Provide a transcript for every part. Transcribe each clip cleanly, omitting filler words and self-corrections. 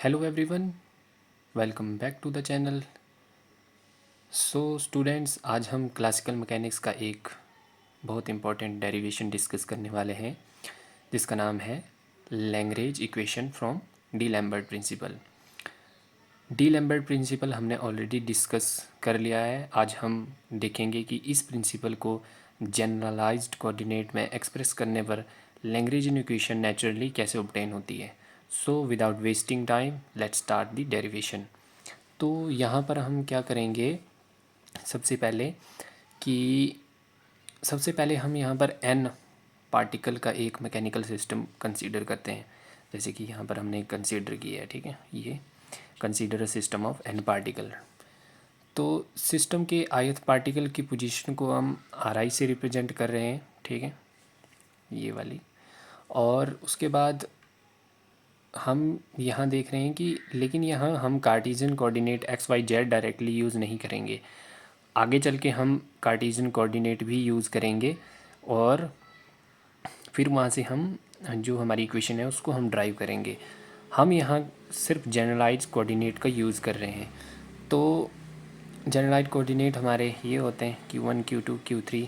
Hello everyone, welcome back to the channel. So students, आज हम classical mechanics का एक बहुत इम्पॉर्टेंट डेरिवेशन डिस्कस करने वाले हैं जिसका नाम है Lagrange equation from D'Alembert principle. D'Alembert principle हमने ऑलरेडी डिस्कस कर लिया है। आज हम देखेंगे कि इस प्रिंसिपल को जनरलाइज्ड कोऑर्डिनेट में एक्सप्रेस करने पर लैग्रेंज इक्वेशन नेचुरली कैसे ऑब्टेन होती है। So without wasting time let's start the derivation. तो यहाँ पर हम क्या करेंगे, सबसे पहले कि सबसे पहले हम यहाँ पर एन पार्टिकल का एक मैकेनिकल सिस्टम कंसीडर करते हैं। जैसे कि यहाँ पर हमने कंसीडर किया है, ठीक है, ये consider a system of N particle. तो सिस्टम के ith पार्टिकल की पोजीशन को हम आर आई से रिप्रेजेंट कर रहे हैं, ठीक है, ये वाली। और उसके बाद हम यहाँ देख रहे हैं कि लेकिन यहाँ हम Cartesian coordinate x y z directly use नहीं करेंगे। आगे चल के हम कार्टेशियन कोऑर्डिनेट भी यूज़ करेंगे और फिर वहाँ से हम जो हमारी इक्वेशन है उसको हम ड्राइव करेंगे। हम यहाँ सिर्फ जनरलाइज कोऑर्डिनेट का यूज़ कर रहे हैं। तो जनरलाइज कोऑर्डिनेट हमारे ये होते हैं Q1 Q2 Q3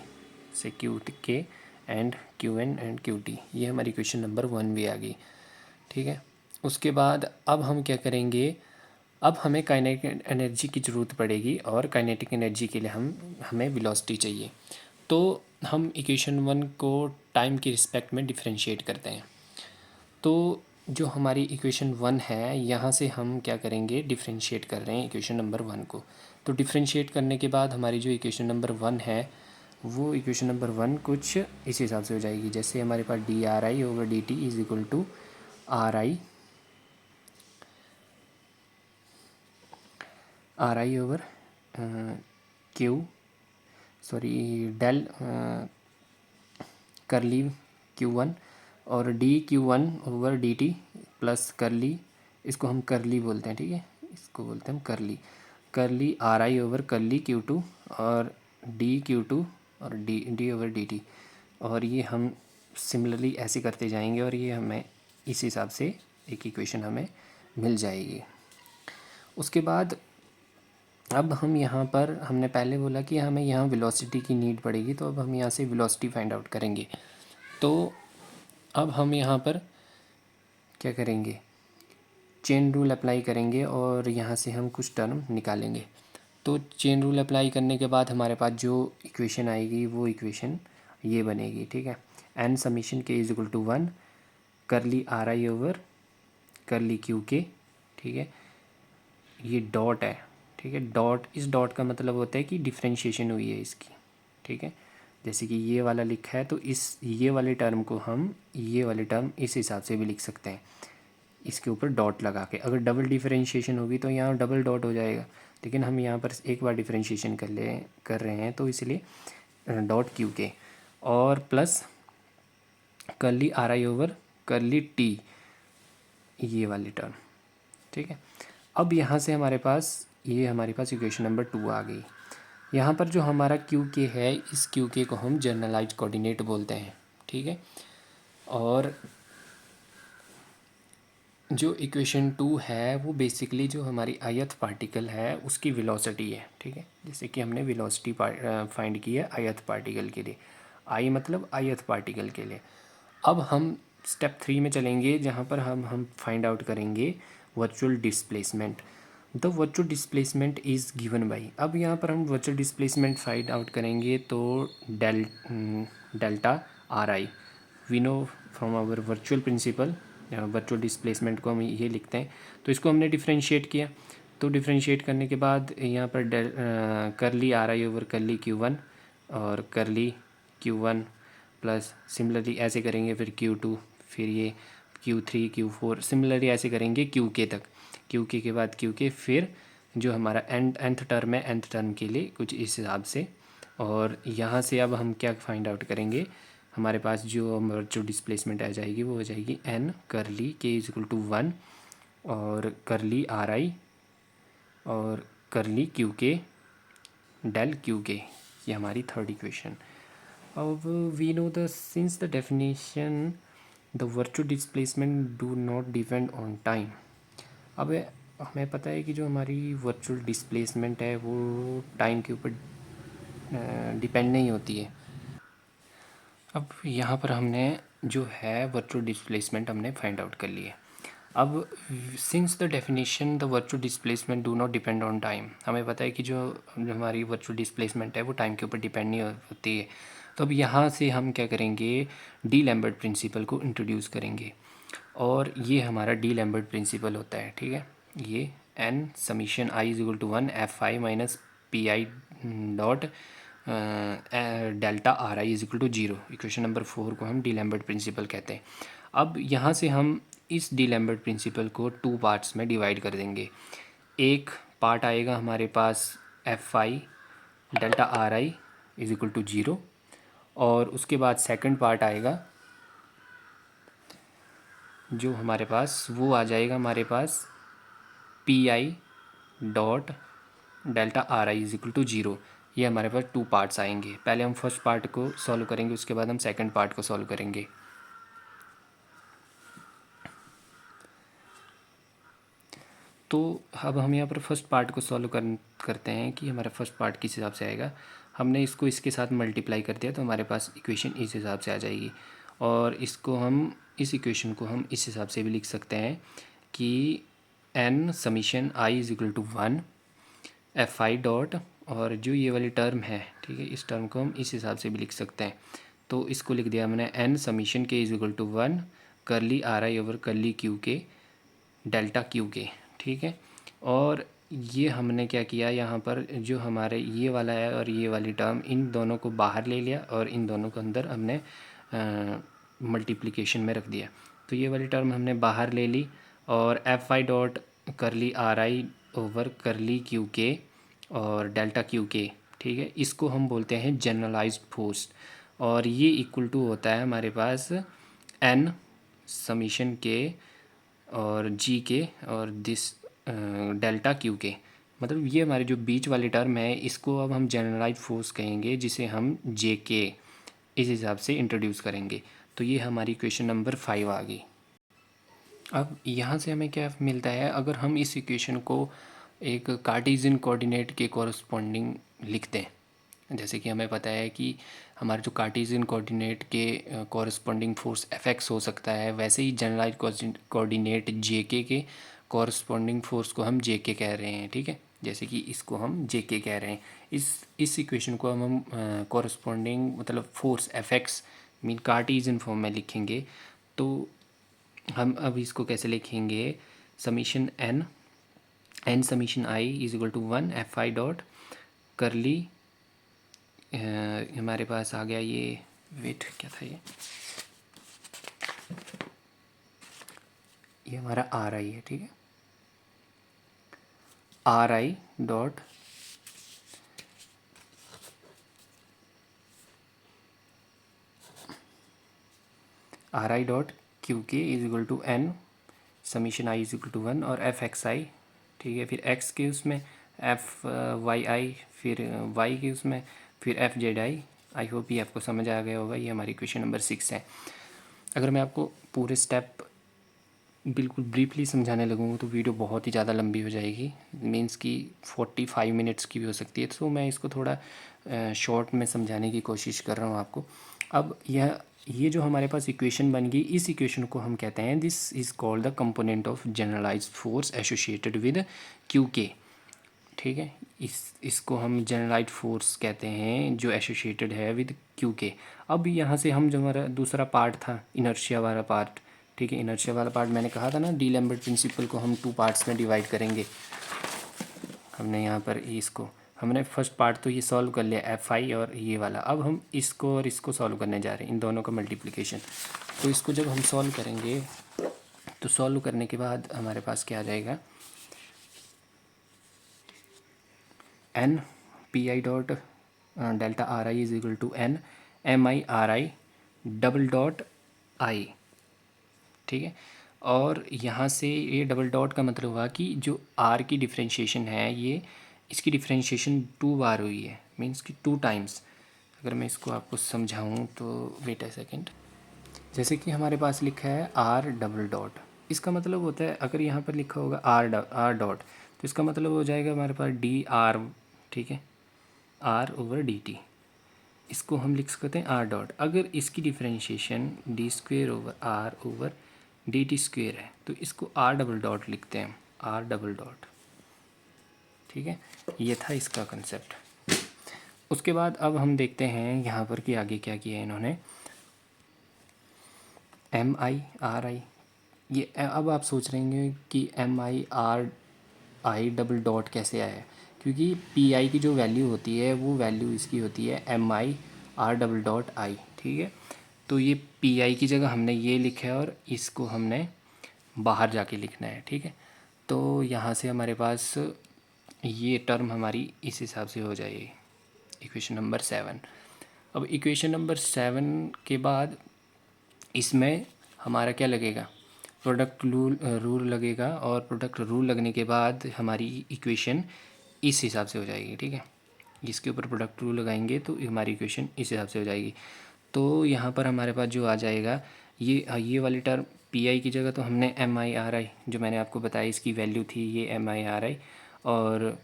से Qk and Qn and Qt। ये हमारी इक्वेशन नंबर 1 भी आ गई, ठीक है। उसके बाद अब हम क्या करेंगे, अब हमें काइनेटिक एनर्जी की ज़रूरत पड़ेगी और काइनेटिक एनर्जी के लिए हमें वेलोसिटी चाहिए। तो हम इक्वेशन 1 को टाइम के रिस्पेक्ट में डिफरेंशिएट करते हैं। तो जो हमारी इक्वेशन 1 है, यहाँ से हम क्या करेंगे, डिफरेंशिएट कर रहे हैं इक्वेशन नंबर 1 को। तो डिफरेंशिएट करने के बाद हमारी जो इक्वेशन नंबर 1 है वो इक्वेशन नंबर 1 कुछ इस हिसाब से हो जाएगी। जैसे हमारे पास D R I over D T is equal to R I over Q sorry del curly Q1 और D Q1 over D T plus curly, इसको हम करली बोलते हैं, ठीक है, इसको बोलते हैं हम करली आर आई ओवर करली Q2 और डी Q2 और डी ओवर डी टी। और ये हम सिमिलरली ऐसे करते जाएंगे और ये हमें इस हिसाब से एक इक्वेशन हमें मिल जाएगी। उसके बाद अब हम यहाँ पर हमने पहले बोला कि हमें यहाँ वेलोसिटी की नीड पड़ेगी, तो अब हम यहाँ से वेलोसिटी फाइंड आउट करेंगे। तो अब हम यहाँ पर क्या करेंगे, चेन रूल अप्लाई करेंगे और यहाँ से हम कुछ टर्म निकालेंगे। तो चेन रूल अप्लाई करने के बाद हमारे पास जो इक्वेशन आएगी वो इक्वेशन ये बनेगी, ठीक है। N summation k is equal to 1 करली are I over curly Q के, ठीक है, ये डॉट है, ठीक है। डॉट, इस डॉट का मतलब होता है कि डिफ्रेंशिएशन हुई है इसकी, ठीक है। जैसे कि ये वाला लिखा है तो इस ये वाले टर्म को हम ये वाले टर्म इस हिसाब से भी लिख सकते हैं, इसके ऊपर डॉट लगा के। अगर डबल डिफरेंशिएशन होगी तो यहाँ डबल डॉट हो जाएगा, लेकिन हम यहाँ पर एक बार डिफरेंशिएशन कर रहे हैं तो इसलिए डॉट क्यू के और plus curly are I over curly T, ये वाली टर्म, ठीक है। अब यहाँ से हमारे पास इक्वेशन नंबर 2 आ गई। यहाँ पर जो हमारा क्यू के है, इस क्यू के को हम जनरलाइज कोऑर्डिनेट बोलते हैं, ठीक है। और जो इक्वेशन 2 है वो बेसिकली जो हमारी ith पार्टिकल है उसकी वेलोसिटी है, ठीक है। जैसे कि हमने वेलोसिटी फाइंड की है ith पार्टिकल के लिए, आई मतलब ith पार्टिकल के लिए। अब हम स्टेप 3 में चलेंगे जहाँ पर हम फाइंड आउट करेंगे virtual displacement. The virtual displacement is given by, अब यहाँ पर हम वर्चुअल डिस्प्लेसमेंट फाइंड आउट करेंगे तो delta are i we know from our virtual principle. Virtual displacement को हम ये लिखते हैं, तो इसको हमने डिफरेंशिएट किया। तो डिफरेंशिएट करने के बाद यहाँ पर करली आर आई ओवर करली Q1 और करली Q1 प्लस सिमिलरली ऐसे करेंगे फिर Q2, फिर ये Q3 Q4, सिमिलरली ऐसे करेंगे Qk तक। Qk के बाद Qk, फिर जो हमारा nth टर्म है nth टर्म के लिए कुछ इस हिसाब से। और यहाँ से अब हम क्या फाइंड आउट करेंगे, हमारे पास जो डिस्प्लेसमेंट आ जाएगी वो हो जाएगी n करली k इज इक्वल टू 1 और करली आर आई और करली क्यू के डेल क्यू के, ये हमारी थर्ड इक्वेशन। अब we know the since the definition the virtual displacement do not depend on time, अब हमें पता है कि जो हमारी वर्चुअल डिस्प्लेसमेंट है वो टाइम के ऊपर डिपेंड नहीं होती है। अब यहाँ पर हमने जो है वर्चुअल डिस्प्लेसमेंट हमने फाइंड आउट कर लिया। अब since the definition the virtual displacement do not depend on time, हमें पता है कि जो हमारी वर्चुअल डिस्प्लेसमेंट है वो टाइम के ऊपर डिपेंड नहीं होती है। तो अब यहाँ से हम क्या करेंगे, डी लैम्बर्ट प्रिंसिपल को इंट्रोड्यूस करेंगे, और ये हमारा डी लैम्बर्ट प्रिंसिपल होता है। ठीक है, ये N summation I is equal to 1 F i minus p I dot delta are I is equal to 0। Equation number 4 को हम डी लैम्बर्ट प्रिंसिपल कहते हैं। अब यहाँ से हम इस डी लैम्बर्ट प्रिंसिपल को 2 पार्ट्स में डिवाइड कर देंगे। एक पार्ट आएगा हमारे पास F I delta are I is equal to 0, और उसके बाद सेकंड पार्ट आएगा जो हमारे पास वो आ जाएगा हमारे पास P I dot delta are I is equal to 0। ये हमारे पास 2 पार्ट्स आएंगे। पहले हम फर्स्ट पार्ट को सॉल्व करेंगे, उसके बाद हम सेकंड पार्ट को सॉल्व करेंगे। तो अब हम यहाँ पर फर्स्ट पार्ट को सॉल्व करते हैं कि हमारा फर्स्ट पार्ट किस हिसाब से आएगा। हमने इसको इसके साथ मल्टीप्लाई कर दिया तो हमारे पास इक्वेशन इस हिसाब से आ जाएगी, और इसको हम इस इक्वेशन को हम इस हिसाब से भी लिख सकते हैं कि N summation I is equal to 1 F i dot, और जो ये वाली टर्म है, ठीक है, इस टर्म को हम इस हिसाब से भी लिख सकते हैं। तो इसको लिख दिया मैंने N summation k is equal to 1 करली are I over curly Q के डेल्टा क्यू के। ठीक है, और ये हमने क्या किया, यहाँ पर जो हमारे ये वाला है और ये वाली टर्म, इन दोनों को बाहर ले लिया और इन दोनों को अंदर हमने मल्टीप्लिकेशन में रख दिया। तो ये वाली टर्म हमने बाहर ले ली, और एफ आई डॉट करली are I over curly Q के और डेल्टा क्यू के, ठीक है, इसको हम बोलते हैं जनरलाइज्ड फोर्स, और ये इक्वल टू होता है हमारे पास एन समीशन के और जी के और दिस डेल्टा क्यू के। मतलब ये हमारे जो बीच वाली टर्म है इसको अब हम जनरलाइज फोर्स कहेंगे, जिसे हम जे के इस हिसाब से इंट्रोड्यूस करेंगे। तो ये हमारी क्वेश्चन नंबर 5 आ गई। अब यहाँ से हमें क्या मिलता है, अगर हम इस इक्वेशन को एक कार्टेशियन कोऑर्डिनेट के कॉरस्पॉन्डिंग लिखते हैं, जैसे कि हमें पता है कि हमारे जो कार्टेशियन कोऑर्डिनेट के कॉरस्पॉन्डिंग फोर्स एफ एक्स हो सकता है, वैसे ही जनरलाइज कोऑर्डिनेट जे के कॉरस्पॉन्डिंग फोर्स को हम जे के कह रहे हैं। ठीक है, जैसे कि इसको हम जे के कह रहे हैं। इस इक्वेशन को हम कॉरस्पॉन्डिंग मतलब force F x mean Cartesian form में लिखेंगे। तो हम अब इसको कैसे लिखेंगे, summation N summation I is equal to 1 F i dot curly, हमारे पास आ गया ये, वेट क्या था ये हमारा आर आई है। ठीक है, R I dot R I dot Q के is equal to N summation I is equal to 1 और एफ एक्स आई। ठीक है, फिर एक्स के उसमें एफ वाई आई, फिर वाई के उसमें फिर F Z I. I hope ये आपको समझ आ गया होगा। ये हमारी क्वेश्चन नंबर 6 है। अगर मैं आपको पूरे स्टेप बिल्कुल ब्रीफली समझाने लगूँगा तो वीडियो बहुत ही ज़्यादा लंबी हो जाएगी, मींस कि 45 मिनट्स की भी हो सकती है। तो मैं इसको थोड़ा शॉर्ट में समझाने की कोशिश कर रहा हूँ आपको। अब ये जो हमारे पास इक्वेशन बन गई, इस इक्वेशन को हम कहते हैं this is called the component of generalised force associated with q के। ठीक है, इसको हम जनरलाइज्ड फोर्स कहते हैं जो एसोसिएटेड है विद क्यू के। अब यहाँ से हम जो हमारा दूसरा पार्ट था इनर्शिया वाला पार्ट, ठीक है, इनर्शिया वाला पार्ट मैंने कहा था ना, डी लैम्बर्ट प्रिंसिपल को हम 2 पार्ट्स में डिवाइड करेंगे। हमने यहाँ पर इसको हमने फर्स्ट पार्ट तो ये सॉल्व कर लिया एफ आई और ये वाला। अब हम इसको और इसको सॉल्व करने जा रहे हैं, इन दोनों का मल्टीप्लिकेशन। तो इसको जब हम सॉल्व करेंगे तो सॉल्व करने के बाद हमारे पास क्या आ जाएगा, N p I dot delta are I is equal to N m i r i double dot i. ठीक है, और यहाँ से ये डबल डॉट का मतलब हुआ कि जो आर की डिफ्रेंशिएशन है, ये इसकी डिफ्रेंशिएशन 2 बार हुई है, मीन्स कि 2 टाइम्स। अगर मैं इसको आपको समझाऊँ तो वेट अ सेकेंड। जैसे कि हमारे पास लिखा है आर डबल डॉट, इसका मतलब होता है अगर यहाँ पर लिखा होगा आर डॉट, तो इसका मतलब हो जाएगा हमारे पास डी आर, ठीक है, आर ओवर डी टी। इसको हम लिख सकते हैं आर डॉट। अगर इसकी differentiation d square over r over D t square है तो इसको आर डबल डॉट लिखते हैं हम, आर डबल डॉट, ठीक है। ये था इसका कंसेप्ट। उसके बाद अब हम देखते हैं यहाँ पर कि आगे क्या किया है इन्होंने। एम आई आर आई, ये अब आप सोच रहे होंगे कि m i r i double dot कैसे आया है, क्योंकि पी आई की जो वैल्यू होती है वो वैल्यू इसकी होती है m i r double dot i, ठीक है। तो ये पी आई की जगह हमने ये लिखा है और इसको हमने बाहर जाके लिखना है, ठीक है। तो यहाँ से हमारे पास ये टर्म हमारी इस हिसाब से हो जाएगी, इक्वेशन नंबर 7। अब इक्वेशन नंबर 7 के बाद इसमें हमारा क्या लगेगा, प्रोडक्ट रूल लगेगा, और प्रोडक्ट रूल लगने के बाद हमारी इक्वेशन इस हिसाब से हो जाएगी, ठीक है। इसके ऊपर प्रोडक्ट रूल लगाएंगे तो हमारी इक्वेशन इस हिसाब से हो जाएगी। तो यहाँ पर हमारे पास जो आ जाएगा ये वाली टर्म पी आई की जगह तो हमने एम आई आर आई, जो मैंने आपको बताया इसकी वैल्यू थी ये एम आई आर आई, और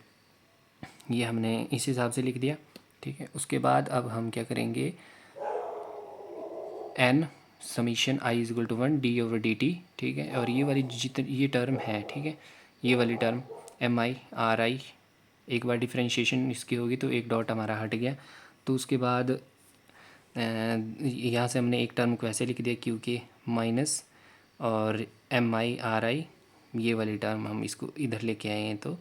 ये हमने इस हिसाब से लिख दिया, ठीक है। उसके बाद अब हम क्या करेंगे, N summation I is equal to 1 d over D t, ठीक है। और ये वाली जितनी ये टर्म है, ठीक है, ये वाली term m i r i, एक बार डिफ्रेंशिएशन इसकी होगी तो एक डॉट हमारा हट गया। तो उसके बाद यहाँ से हमने एक टर्म को ऐसे लिख दिया क्यू के माइनस, और एम आई आर आई ये वाली टर्म हम इसको इधर लेके आए हैं तो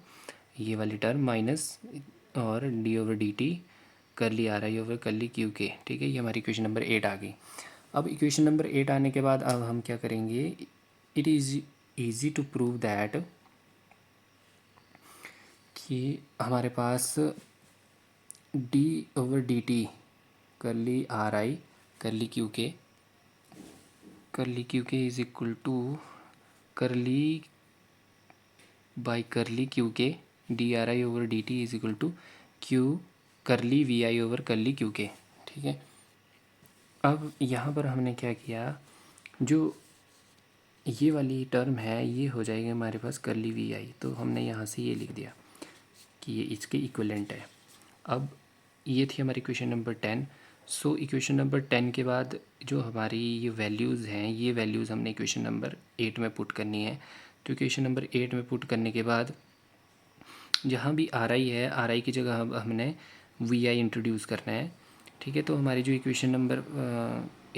ये वाली टर्म माइनस, और D over D T curly are I over curly Q के, ठीक है। ये हमारी इक्वेशन नंबर 8 आ गई। अब इक्वेशन नंबर 8 आने के बाद अब हम क्या करेंगे, it is easy to prove that कि हमारे पास D over D T curly are I curly Q के is equal to curly by curly Q K D R I over D T is equal to Q curly we I over curly Q के, ठीक है। अब यहाँ पर हमने क्या किया, जो ये वाली टर्म है ये हो जाएगी हमारे पास करली वी आई, तो हमने यहाँ से ये लिख दिया कि ये इसके इक्विवेलेंट है। अब ये थी हमारी equation number 10। So equation number 10 के बाद जो हमारी ये वैल्यूज़ हैं ये वैल्यूज़ हमने इक्वेशन नंबर 8 में पुट करनी है। तो इक्वेशन नंबर 8 में पुट करने के बाद जहाँ भी आर आई है, आर आई की जगह हमने वी आई इंट्रोड्यूस करना है, ठीक है। तो हमारी जो इक्वेशन नंबर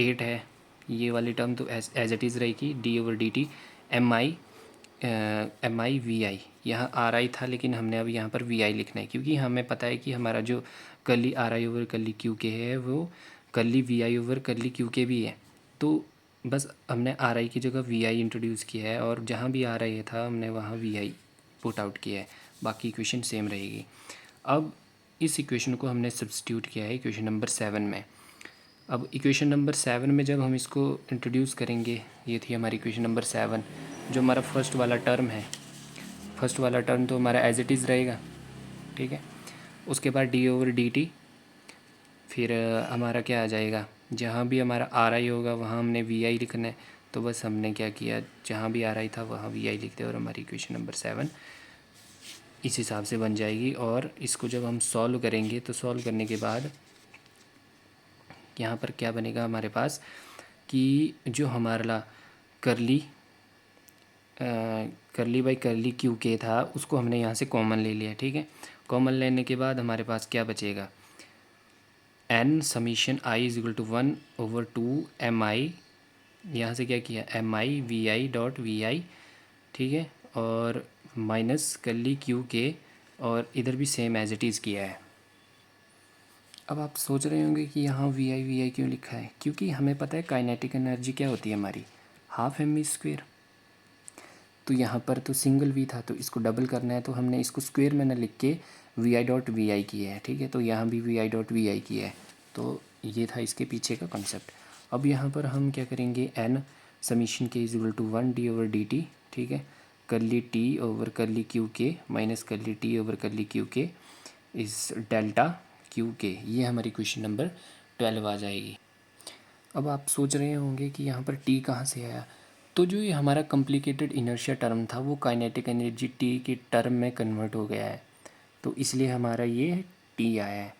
8 है ये वाली टर्म तो एज इट इज़ रहेगी D over D T M I V I. यहाँ आर आई था लेकिन हमने अब यहाँ पर वी आई लिखना है, क्योंकि हमें पता है कि हमारा जो curly are I over curly Q k है वो curly we I over curly Q k भी है। तो बस हमने आर आई की जगह वी आई इंट्रोड्यूस किया है, और जहाँ भी आर आई था हमने वहाँ वी आई पुट आउट किया है, बाकी इक्वेशन सेम रहेगी। अब इस इक्वेशन को हमने सब्स्टिट्यूट किया है इक्वेशन नंबर 7 में। अब इक्वेशन नंबर 7 में जब हम इसको इंट्रोड्यूस करेंगे, ये थी हमारी इक्वेशन नंबर 7, जो हमारा फर्स्ट वाला टर्म है, फर्स्ट वाला टर्म तो हमारा एज इट इज़ रहेगा, ठीक है। उसके बाद डी ओवर डी टी, फिर हमारा क्या आ जाएगा, जहाँ भी हमारा आर आई होगा वहाँ हमने वी आई लिखना है। तो बस हमने क्या किया, जहाँ भी आर आई था वहाँ वी आई लिखते हैं, और हमारी इक्वेशन नंबर 7 इस हिसाब से बन जाएगी। और इसको जब हम सॉल्व करेंगे तो सॉल्व करने के बाद यहाँ पर क्या बनेगा हमारे पास, कि जो हमारा करली करली बाई करली क्यू के था उसको हमने यहाँ से कॉमन ले लिया, ठीक है। कॉमन लेने के बाद हमारे पास क्या बचेगा, N summation I is equal to 1 over 2 M I, यहाँ से क्या किया M I V I dot V I, ठीक है, और माइनस करली क्यू के, और इधर भी सेम एज इट इज़ किया है। अब आप सोच रहे होंगे कि यहाँ वी आई क्यों लिखा है, क्योंकि हमें पता है काइनेटिक एनर्जी क्या होती है हमारी, हाफ एम वी स्क्वेयर। तो यहाँ पर तो सिंगल वी था तो इसको डबल करना है, तो हमने इसको स्क्वेयर में ना लिख के वी आई डॉट वी आई किया है, ठीक है। तो यहाँ भी वी आई डॉट वी आई किया है, तो ये था इसके पीछे का कॉन्सेप्ट। अब यहाँ पर हम क्या करेंगे, N summation k is equal to 1 d over D t, ठीक है, curly t over curly Q k minus curly t over curly Q k इस डेल्टा क्यू के, ये हमारी क्वेश्चन नंबर 12 आ जाएगी। अब आप सोच रहे होंगे कि यहाँ पर टी कहाँ से आया, तो जो ये हमारा कॉम्प्लिकेटेड इनर्शिया टर्म था वो काइनेटिक एनर्जी टी के टर्म में कन्वर्ट हो गया है, तो इसलिए हमारा ये टी आया है।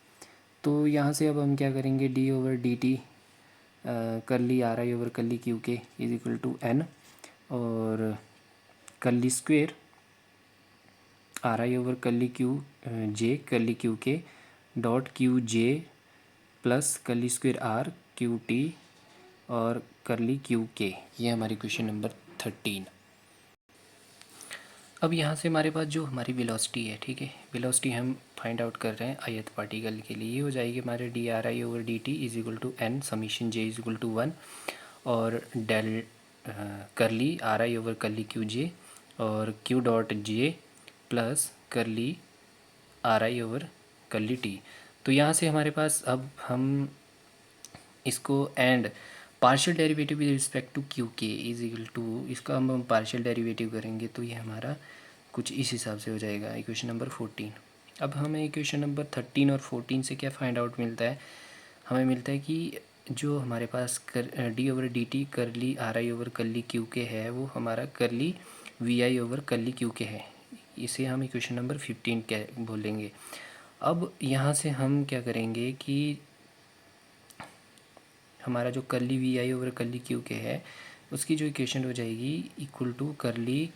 तो यहाँ से अब हम क्या करेंगे, D over D T curly are I over curly Q के इज इक्वल टू एन, और करली स्क्वेयर आर आई over curly Q J curly Q के dot Q J plus curly square R Q T और curly Q k. ये हमारी question number 13। अब यहाँ से हमारे पास जो हमारी वेलोसिटी है, ठीक है, वेलोसिटी हम फाइंड आउट कर रहे हैं आयत पार्टिकल के लिए। ये हो जाएगी हमारे D R I over D T is equal to N summation J is equal to 1, और del curly are I over curly Q जे और Q dot J plus curly are I over curly T. तो यहाँ से हमारे पास अब हम इसको and partial derivative with respect to Q के इज इक्वल टू, इसका हम पार्शियल डेरिवेटिव करेंगे तो ये हमारा कुछ इस हिसाब से हो जाएगा इक्वेशन नंबर 14। अब हमें इक्वेशन नंबर 13 और 14 से क्या फाइंड आउट मिलता है, हमें मिलता है कि जो हमारे पास D over D T curly are I over curly Q k है वो हमारा curly we I over curly Q k है। इसे हम इक्वेशन नंबर 15 क्या बोलेंगे। अब यहाँ से हम क्या करेंगे कि हमारा जो curly we I over curly Q k है उसकी जो इक्वेशन हो जाएगी equal to curly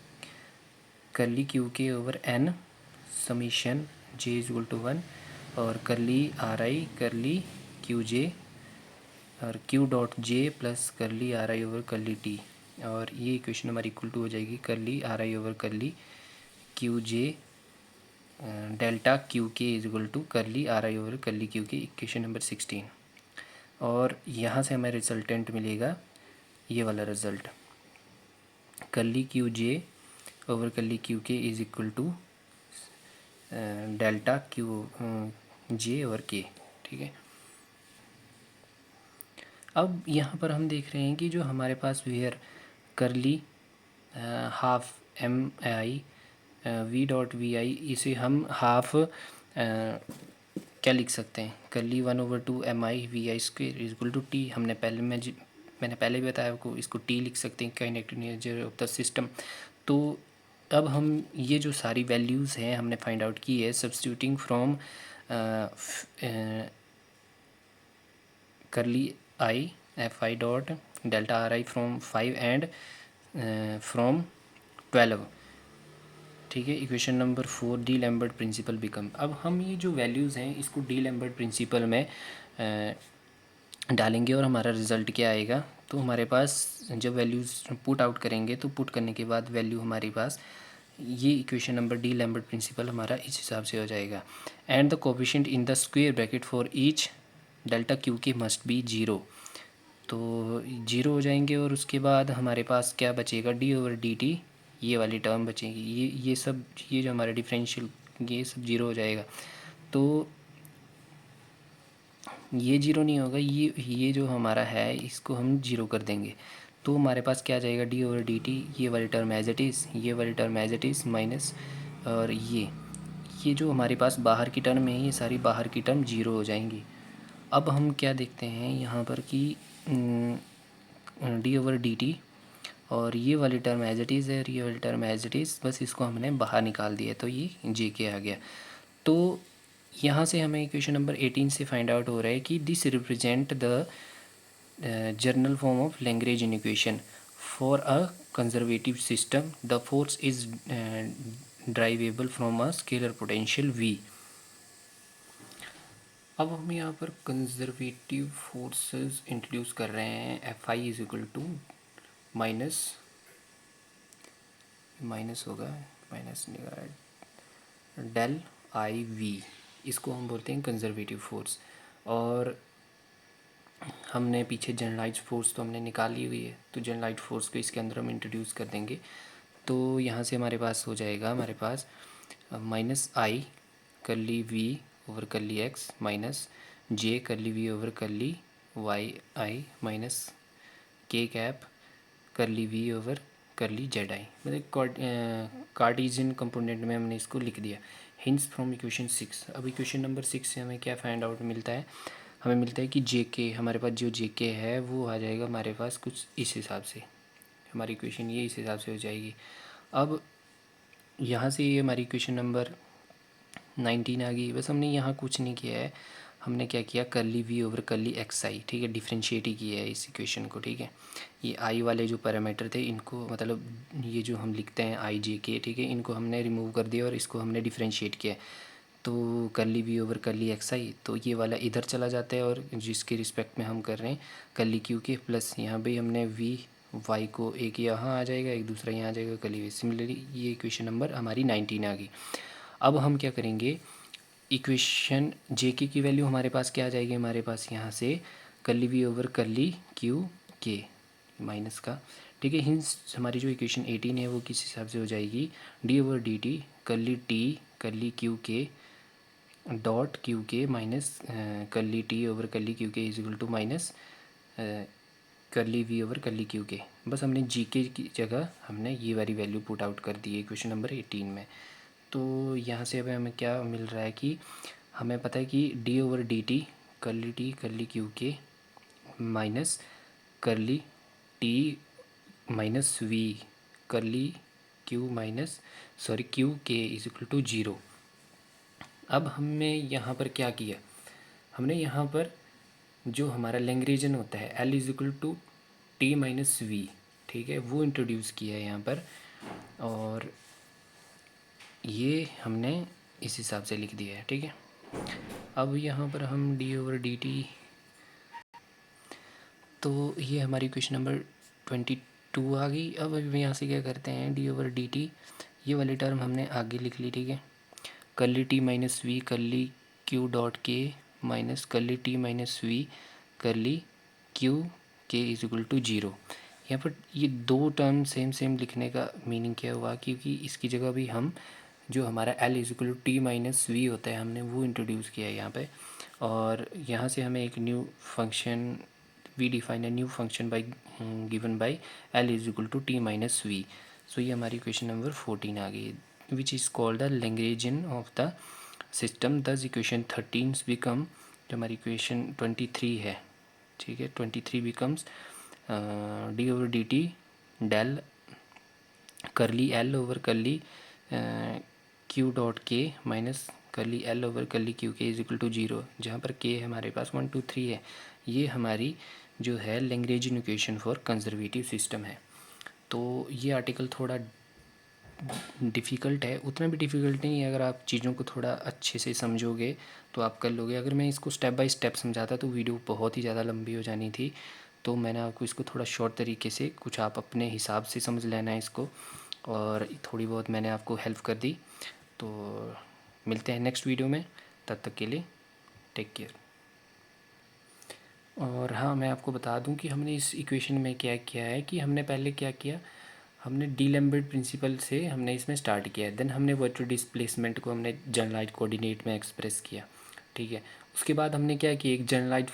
Q k over N summation J is equal to 1, और curly are I curly Q जे और Q dot J plus curly are I over curly t, और ये equation हमारी इक्वल टू हो जाएगी curly are I over curly Q j delta q के is equal to curly are I over curly Q के, equation number 16। और यहाँ से हमें रिजल्टेंट मिलेगा ये वाला result, curly Q j over curly Q के is equal to delta q j over k, ठीक है। अब यहाँ पर हम देख रहे हैं कि जो हमारे पास where curly half M I V dot V I, इसे हम हाफ क्या लिख सकते हैं, curly 1/2 M I V I square is equal to T. मैंने पहले भी बताया आपको, इसको टी लिख सकते हैं kinetic energy of the system. तो अब हम ये जो सारी वैल्यूज़ हैं हमने फाइंड आउट की है substituting from curly i F i dot delta are i from 5 and from 12, ठीक है। Equation number 4 D'Alembert principle become. अब हम ये जो वैल्यूज़ हैं इसको डी लैम्बर्ट प्रिंसिपल में डालेंगे और हमारा रिज़ल्ट क्या आएगा, तो हमारे पास जब वैल्यूज़ पुट आउट करेंगे तो पुट करने के बाद वैल्यू हमारे पास ये equation number D'Alembert principle हमारा इस हिसाब से हो जाएगा। And the coefficient in the square bracket for each delta q k must be 0, तो 0 हो जाएंगे। और उसके बाद हमारे पास क्या बचेगा, डी ओवर डी टी, ये वाली टर्म बचेगी, ये सब, ये जो हमारा डिफरेंशियल ये सब 0 हो जाएगा। तो ये 0 नहीं होगा, ये जो हमारा है इसको हम 0 कर देंगे, तो हमारे पास क्या आ जाएगा, डी ओवर डी टी, ये वाली टर्म एज इट इज़, ये वाली term as it is minus, और ये जो हमारे पास बाहर की टर्म है ये सारी बाहर की टर्म 0 हो जाएंगी। अब हम क्या देखते हैं यहाँ पर कि डी ओवर डी टी और ये वाली टर्म एज इट इज़ है और ये वाली टर्म एज इट इज़, बस इसको हमने बाहर निकाल दिया तो ये जे के आ गया। तो यहाँ से हमें इक्वेशन नंबर 18 से फाइंड आउट हो रहा है कि this represent the general form of Lagrange equation for a conservative system, the force is derivable from a scalar potential V. अब हम यहाँ पर कंजर्वेटिव फोर्सेस इंट्रोड्यूस कर रहे हैं, F i is equal to minus होगा, माइनस डेल आई वी, इसको हम बोलते हैं कंजर्वेटिव फोर्स। और हमने पीछे जनरलाइज्ड फोर्स तो हमने निकाली हुई है, तो जनरलाइज्ड फोर्स को इसके अंदर हम इंट्रोड्यूस कर देंगे। तो यहाँ से हमारे पास हो जाएगा, हमारे पास minus I curly V over curly X minus J curly V over curly Y I minus K cap curly V over curly Z I, मतलब कार्टेशियन कंपोनेंट में हमने इसको लिख दिया। Hints from equation 6। अब इक्वेशन नंबर 6 से हमें क्या फाइंड आउट मिलता है, हमें मिलता है कि जे के, हमारे पास जो जे के है वो आ जाएगा हमारे पास कुछ इस हिसाब से, हमारी इक्वेशन ये इस हिसाब से हो जाएगी। अब यहाँ से ये हमारी इक्वेशन नंबर 19 आ गई। बस हमने यहाँ कुछ नहीं किया है, हमने क्या किया, curly v over curly x i, ठीक है, डिफ्रेंशिएट ही किया है इस इक्वेशन को, ठीक है। ये आई वाले जो पैरामीटर थे इनको, मतलब ये जो हम लिखते हैं आई जे के, ठीक है, इनको हमने रिमूव कर दिया और इसको हमने डिफ्रेंशिएट किया। तो curly v over curly x i, तो ये वाला इधर चला जाता है और जिसके रिस्पेक्ट में हम कर रहे हैं कर्ली क्यू के, प्लस यहाँ भी हमने वी वाई को एक यहाँ आ जाएगा, एक दूसरा यहाँ आ जाएगा कर्ली वी। सिमिलरली ये इक्वेशन नंबर हमारी 19 आ गई। अब हम क्या करेंगे, इक्वेशन जे के की वैल्यू हमारे पास क्या आ जाएगी, हमारे पास यहाँ से curly v over curly q k minus का, ठीक है। हिंस हमारी जो इक्वेशन 18 है वो किस हिसाब से हो जाएगी, d over D t curly t curly q के dot Q k minus curly t over curly q के is equal to minus curly v over curly q k. बस हमने जी के की जगह हमने ये वाली वैल्यू पुट आउट कर दी है इक्वेशन नंबर 18 में। तो यहाँ से अब हमें क्या मिल रहा है कि हमें पता है कि d over D t curly q k minus curly t minus v curly q minus q के इज इक्वल टू 0। अब हमने यहाँ पर क्या किया, हमने यहाँ पर जो हमारा लैग्रेंजन होता है L is equal to T minus V, ठीक है, वो इंट्रोड्यूस किया है यहाँ पर, और ये हमने इस हिसाब से लिख दिया है, ठीक है। अब यहाँ पर हम डी ओवर डी टी, तो ये हमारी इक्वेशन नंबर 22 आ गई। अब यहाँ से क्या करते हैं, डी ओवर डी टी ये वाली टर्म हमने आगे लिख ली, ठीक है, curly t minus v curly q dot k minus curly t minus v curly q के इज इक्वल टू 0। यहाँ पर ये दो टर्म सेम सेम लिखने का मीनिंग क्या हुआ, क्योंकि इसकी जगह भी हम जो हमारा L is equal to T minus V होता है हमने वो इंट्रोड्यूस किया है यहाँ पे, और यहाँ से हमें एक new function we define a new function by given by L is equal to T minus v. So ये हमारी क्वेश्चन नंबर 14 आ गई, which is called the Lagrangian of the system. Thus equation 13 become, जो हमारी equation 23 है, ठीक है, 23 becomes d over D t del curly l over curly q dot k minus curly l over curly q के is equal to 0, जहाँ पर के हमारे पास 1 2 3 है। ये हमारी जो है लैग्रेंजन इक्वेशन फॉर कंजर्वेटिव सिस्टम है। तो ये आर्टिकल थोड़ा डिफ़िकल्ट है, उतना भी डिफ़िकल्ट नहीं है, अगर आप चीज़ों को थोड़ा अच्छे से समझोगे तो आप कर लोगे। अगर मैं इसको स्टेप बाय स्टेप समझाता तो वीडियो बहुत ही ज़्यादा लंबी हो जानी थी, तो मैंने आपको इसको थोड़ा शॉर्ट तरीके से, कुछ आप अपने हिसाब से समझ लेना है इसको, और थोड़ी बहुत मैंने आपको हेल्प कर दी। तो मिलते हैं नेक्स्ट वीडियो में, तब तक के लिए टेक केयर। और हाँ, मैं आपको बता दूं कि हमने इस इक्वेशन में क्या किया है, कि हमने पहले क्या किया, हमने डीलैम्बर्ट प्रिंसिपल से हमने इसमें स्टार्ट किया है, देन हमने वर्चुअल डिस्प्लेसमेंट को हमने जनरलाइज्ड कोऑर्डिनेट में एक्सप्रेस किया, ठीक है। उसके बाद हमने क्या किया, एक जनरलाइज्ड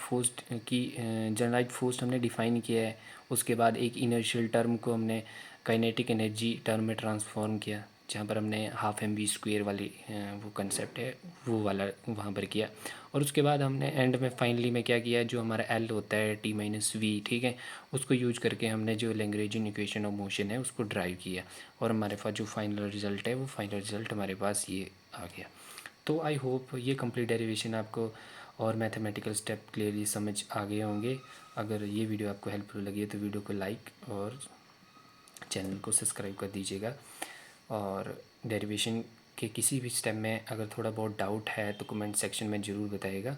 फोर्स हमने डिफ़ाइन किया है। उसके बाद एक इनर्शियल टर्म को हमने काइनेटिक एनर्जी टर्म में ट्रांसफॉर्म किया, जहाँ पर हमने हाफ एम वी स्क्वेयर वाली वो कंसेप्ट है वो वाला वहाँ पर किया। और उसके बाद हमने एंड में फाइनली में क्या किया, जो हमारा एल होता है टी माइनस वी, ठीक है, उसको यूज करके हमने जो लैग्रेंजन इक्वेशन ऑफ मोशन है उसको ड्राइव किया, और हमारे पास जो फाइनल रिजल्ट है वो फाइनल रिजल्ट हमारे पास ये आ गया। तो आई होप ये कंप्लीट डेरिवेशन आपको और मैथमेटिकल स्टेप क्लियरली समझ आ गए होंगे। अगर ये वीडियो आपको हेल्पफुल लगी है तो वीडियो को लाइक और चैनल को सब्सक्राइब कर दीजिएगा, और डेरिवेशन के किसी भी स्टेप में अगर थोड़ा बहुत डाउट है तो कमेंट सेक्शन में ज़रूर बताइएगा।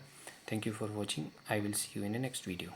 Thank you for watching, I will see you in A next video.